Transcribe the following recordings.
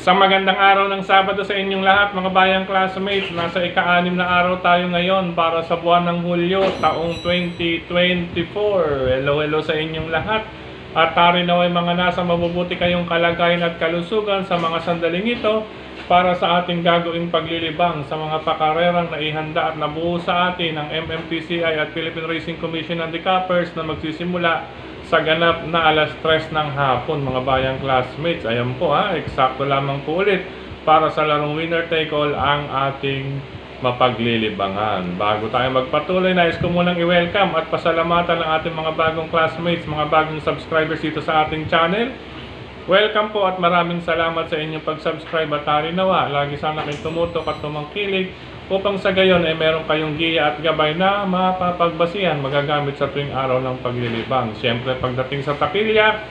Isang magandang araw ng Sabado sa inyong lahat mga bayang classmates. Nasa ika-6 na araw tayo ngayon para sa buwan ng Hulyo, taong 2024. Hello sa inyong lahat. At tari naway mga nasa mabubuti kayong kalagayan at kalusugan sa mga sandaling ito para sa ating gagawing paglilibang sa mga pakarerang na ihanda at nabuo sa atin ng MMTCI at Philippine Racing Commission and the Cappers na magsisimula sa ganap na alas 3 ng hapon mga bayang classmates. Ayan po eksakto lamang po ulit para sa larong winner take all ang ating mapaglilibangan. Bago tayo magpatuloy, nais ko munang i-welcome at pasalamatan ang ating mga bagong classmates, mga bagong subscribers dito sa ating channel. Welcome po at maraming salamat sa inyong pag-subscribe at tari nawa lagi sana kayong tumutok at tumangkilig upang sa gayon ay meron kayong giya at gabay na mapapagbasihan magagamit sa tuwing araw ng paglilibang. Siyempre pagdating sa takilya,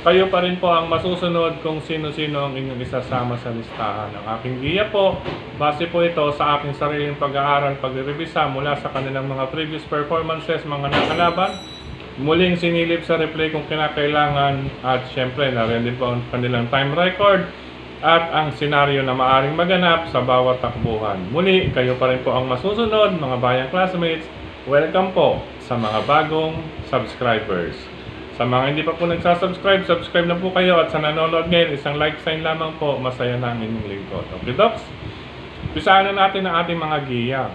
kayo pa rin po ang masusunod kung sino-sino ang inyong isasama sa listahan. Ang aking giya po, base po ito sa aking sariling pag-aaral, pag-revisa mula sa kanilang mga previous performances, mga nakalaban. Muling sinilip sa replay kung kinakailangan at siyempre na-ready po ang kanilang time record at ang senaryo na maaring maganap sa bawat takbuhan. Muli, kayo pa rin po ang masusunod, mga bayang classmates. Welcome po sa mga bagong subscribers. Sa mga hindi pa po nagsasubscribe, subscribe na po kayo at sa nanonood ngayon, isang like sign lamang po, masaya na ang inyong lingkod. Okay, Docs? Pisaan na natin ang ating mga giya.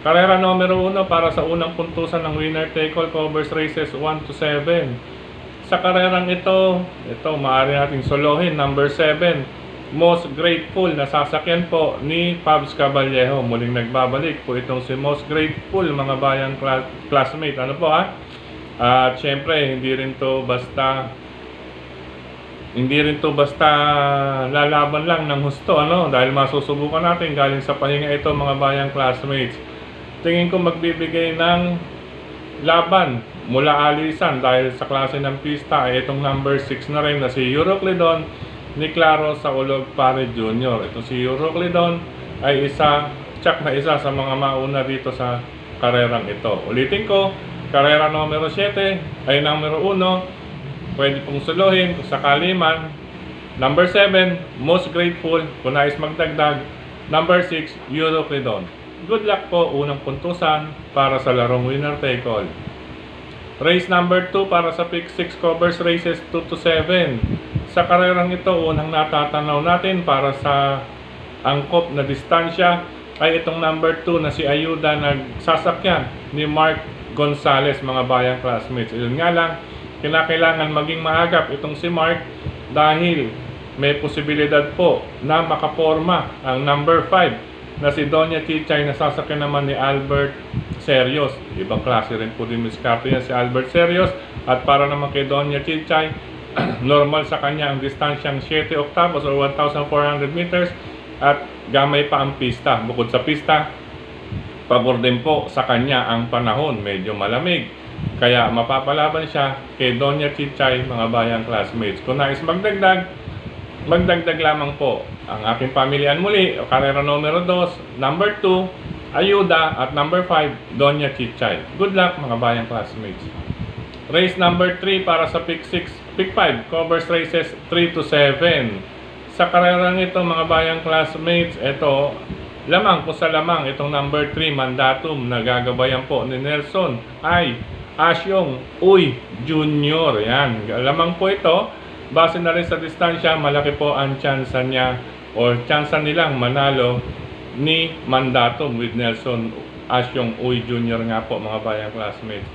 Karera numero 1 para sa unang puntusan ng winner take all covers races 1 to 7. Sa karerang ito maaari nating solohin, number 7, Most Grateful, na sasakyan po ni Pabs Caballejo. Muling nagbabalik po itong si Most Grateful, mga bayang classmate. Ano po At syempre, hindi rin to basta lalaban lang ng husto, dahil masusubukan natin galing sa pahinga ito, mga bayang classmates. Tingin ko magbibigay ng laban mula alisan dahil sa klase ng pista ay itong number 6 na rin na si Euroclidon ni Claro Saulog Pare Jr. Ito si Euroclidon ay isa sa mga mauna dito sa karerang ito. Ulitin ko, karera numero 7 ay numero 1, pwede pong suluhin kung sakali man. Number 7, Most Grateful, kung nais magdagdag. Number 6, Euroclidon. Good luck po, unang puntusan para sa larong winner take all. Race number 2 para sa pick 6 covers races 2 to 7. Sa karerang ito, unang natatanaw natin para sa angkop na distansya ay itong number 2 na si Ayuda, nagsasakyan ni Mark Gonzales, mga bayang classmates. Yun nga lang, kinakailangan maging maagap itong si Mark dahil may posibilidad po na makaporma ang number 5 na si Doña Chichay, na sasakyan naman ni Albert Serios. Ibang klase rin po din miskarte yan si Albert Serios. At para naman kay Doña Chichay, normal sa kanya ang distansyang 7 octavos or 1,400 meters at gamay pa ang pista. Bukod sa pista, pabor din po sa kanya ang panahon, medyo malamig. Kaya mapapalaban siya kay Doña Chichay, mga bayang classmates. Kung nais magdagdag lamang po ang aking pamilyan muli, karera numero 2, number 2, Ayuda, at number 5, Doña Chichay. Good luck, mga bayang classmates. Race number 3 para sa pick 5 covers races 3 to 7. Sa karerang ito, mga bayang classmates, ito lamang po sa lamang itong number 3, Mandatum, na gagabayan po ni Nelson ay Asyong Uy Jr. Yan, lamang po ito. Base na rin sa distansya, malaki po ang tsansa niya o tsansa nilang manalo ni Mandatum with Nelson Asyong Uy Jr. nga po, mga bayang classmates.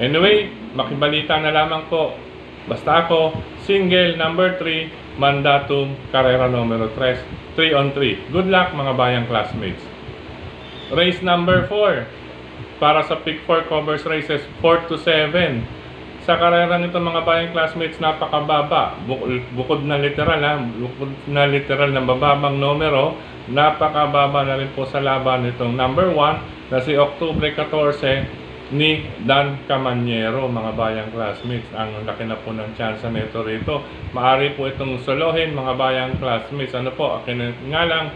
Anyway, makibalita na lamang po. Basta ako, single number 3, Mandatum, karera numero 3, 3 on 3. Good luck, mga bayang classmates. Race number 4 para sa pick 4 covers races 4 to 7. Sa karera nito, mga bayang classmates, napakababa. Bukod na literal na bababang numero, napakababa na rin po sa laban nitong number 1 na si Octubre 14 ni Dan Camanyero, mga bayang classmates. Ang laki na po ng tsansa nito rito. Maari po itong solohin, mga bayang classmates. Nga lang,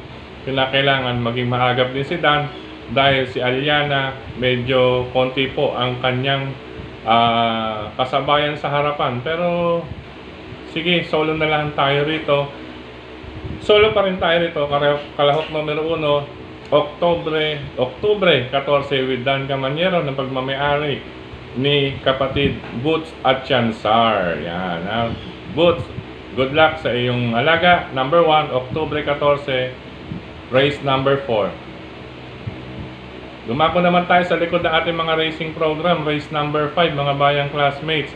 kinakailangan maging maagap din si Dan dahil si Aliana medyo konti po ang kanyang kasabayan sa harapan. Pero sige, solo na lang tayo rito. Solo pa rin tayo rito, kalahok numero 1, Oktubre 14 with Dan Camanyero ng pagmamayari ni kapatid Boots at Chansar. Yan, ha? Boots, good luck sa iyong alaga. Number 1, Oktubre 14, race number 4. Dumako naman tayo sa likod ng ating mga racing program, race number 5, mga bayang classmates.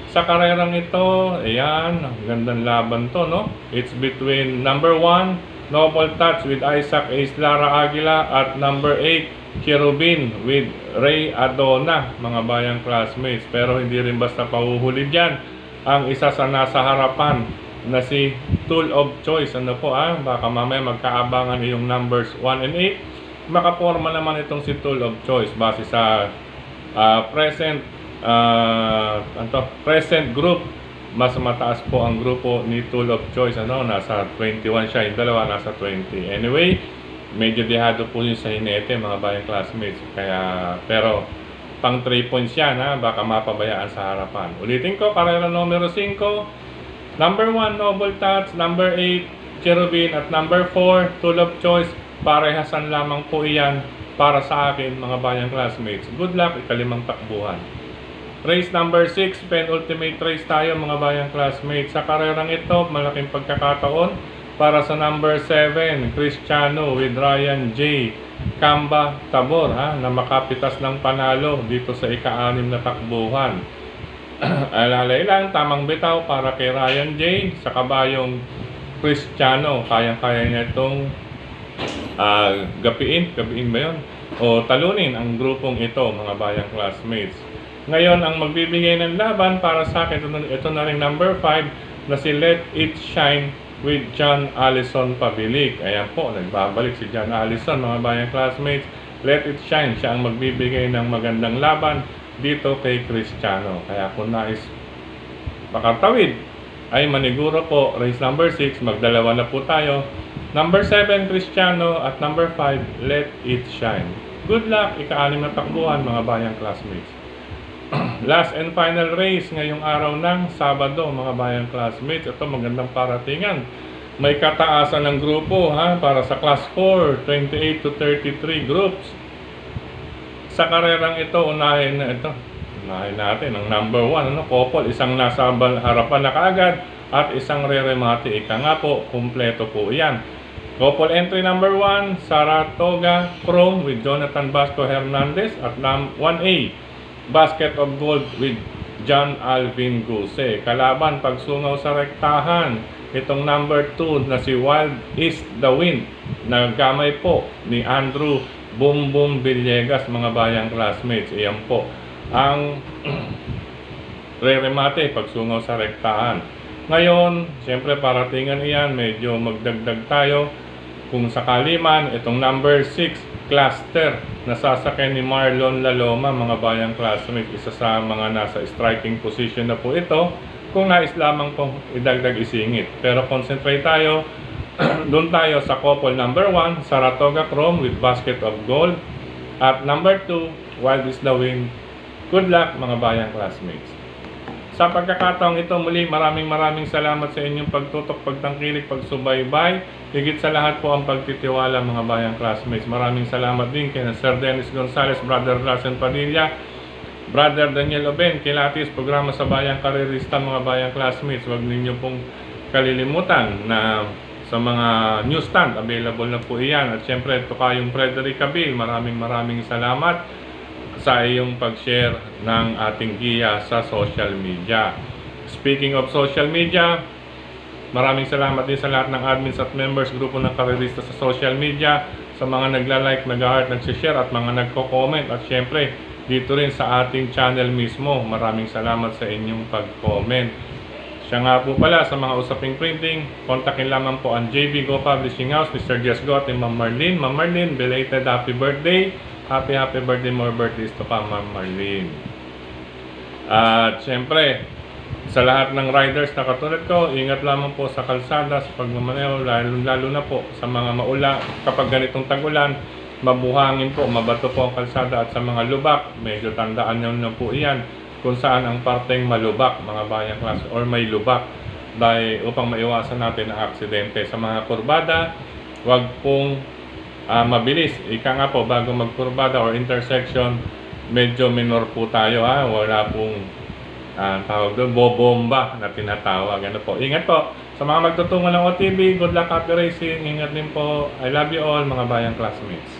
Sa karerang ito, ayan, gandang laban to, no? It's between number 1, Noble Touch with Isaac Ace Lara Aguila at number 8, Cherubin with Ray Adona, mga bayang classmates. Pero hindi rin basta pahuhuli dyan ang isa sa nasa harapan na si Tool of Choice. Ano po, baka mamaya magkaabangan yung numbers 1 and 8. Makaporma naman itong si Tool of Choice base sa present group. Mas mataas po ang grupo ni Tool of Choice, nasa 21 siya, yung dalawa nasa 20. Anyway, medyo dehado po yun sa hinete, mga bayang classmates. Kaya, pero pang 3 points yan, baka mapabayaan sa harapan. Ulitin ko, karera numero 5, number 1 Noble Touch, number 8 Cherubin at number 4 Tool of Choice. Parehasan lamang po iyan para sa akin, mga bayang classmates. Good luck, ikalimang takbuhan. Race number 6, penultimate race tayo, mga bayang classmates. Sa karerang ito, malaking pagkakataon para sa number 7, Cristiano with Ryan J. Kamba Tabor, na makapitas ng panalo dito sa ika-6 na takbuhan. Alalay lang, tamang bitaw para kay Ryan J. Sa kabayong Cristiano, kayang-kaya niya itong gapiin ba yun? O talunin ang grupong ito, mga bayang classmates. Ngayon, ang magbibigay ng laban para sa akin, ito na rin number 5 na si Let It Shine with John Allison Pabilik. Ayan po, nagbabalik si John Allison, mga bayang classmates. Let It Shine, siya ang magbibigay ng magandang laban dito kay Cristiano. Kaya kung nais makatawid, ay maniguro po, race number 6, magdalawa na po tayo. Number 7, Cristiano, at number 5, Let It Shine. Good luck, ika-6 na takbuhan, mga bayang classmates. Last and final race ngayong araw ng Sabado, mga bayang classmates. Ito magandang paratingan. May kataasan ng grupo, para sa class 4, 28 to 33 groups. Sa karerang ito, unahin natin ang number 1, couple, isang nasa harapan na kaagad at isang re-remate. Ika nga po, kumpleto po yan. Couple entry number 1, Saratoga Chrome with Jonathan Basco Hernandez at 1A, Basket of Gold with John Alvin Guse. Kalaban pagsungaw sa rektahan, itong number 2 na si Wild is the Wind, nagkamay po ni Andrew Boom Boom Villegas, mga bayang classmates. Iyan po ang re-remate pagsungaw sa rektahan. Ngayon, siyempre paratingan iyan, medyo magdagdag tayo. Kung sakali man, itong number 6 cluster na sasakay ni Marlon Laloma, mga bayang classmates, isa sa mga nasa striking position na po ito. Kung nais lamang pong idagdag isingit, pero concentrate tayo doon tayo sa couple number 1, Saratoga Chrome with Basket of Gold, at number 2, Wild is the Wind. Good luck, mga bayang classmates. Sa pagkakataong ito muli, maraming salamat sa inyong pagtutok, pagtangkilik, pagsubaybay. Higit sa lahat po ang pagtitiwala, mga bayang classmates. Maraming salamat din kay Sir Dennis Gonzales, Brother Rasen Padilla, Brother Daniel Oben, Kilatis, programa sa Bayang Karerista, mga bayang classmates. Huwag ninyo pong kalilimutan na sa mga newsstand, available na po iyan. At syempre, ito kayong Frederick Cabil, maraming salamat sa iyong pag-share ng ating giya sa social media. Speaking of social media, maraming salamat din sa lahat ng admins at members grupo ng Karerista sa social media, sa mga nagla-like, nag-heart, nag-share at mga nagko-comment, at syempre dito rin sa ating channel mismo. Maraming salamat sa inyong pag-comment. Siya nga po pala sa mga usaping printing, kontakin lamang po ang JB Go Publishing House, Mr. Jess Go at Ma'am Marlene. Ma'am Marlene, belated happy birthday. Happy birthday, more birthdays to come, Ma'am Marlene. At syempre, sa lahat ng riders na katulad ko, ingat lamang po sa kalsada, sa pagmamaneho, lalo na po sa mga maula. Kapag ganitong tag-ulan, mabuhangin po, mabato po ang kalsada, at sa mga lubak, medyo tandaan nyo na po iyan kung saan ang parteng malubak, mga bayang class, or may lubak. dahil upang maiwasan natin ang aksidente sa mga kurbada. Huwag pong mabilis. Ika nga po, bago magkurbada or intersection, medyo minor po tayo, wala pong tawag doon, bobomba na tinatawag. Ano po, ingat po sa mga magtutungo ng OTV. Good luck, happy racing. Ingat din po. I love you all, mga bayang classmates.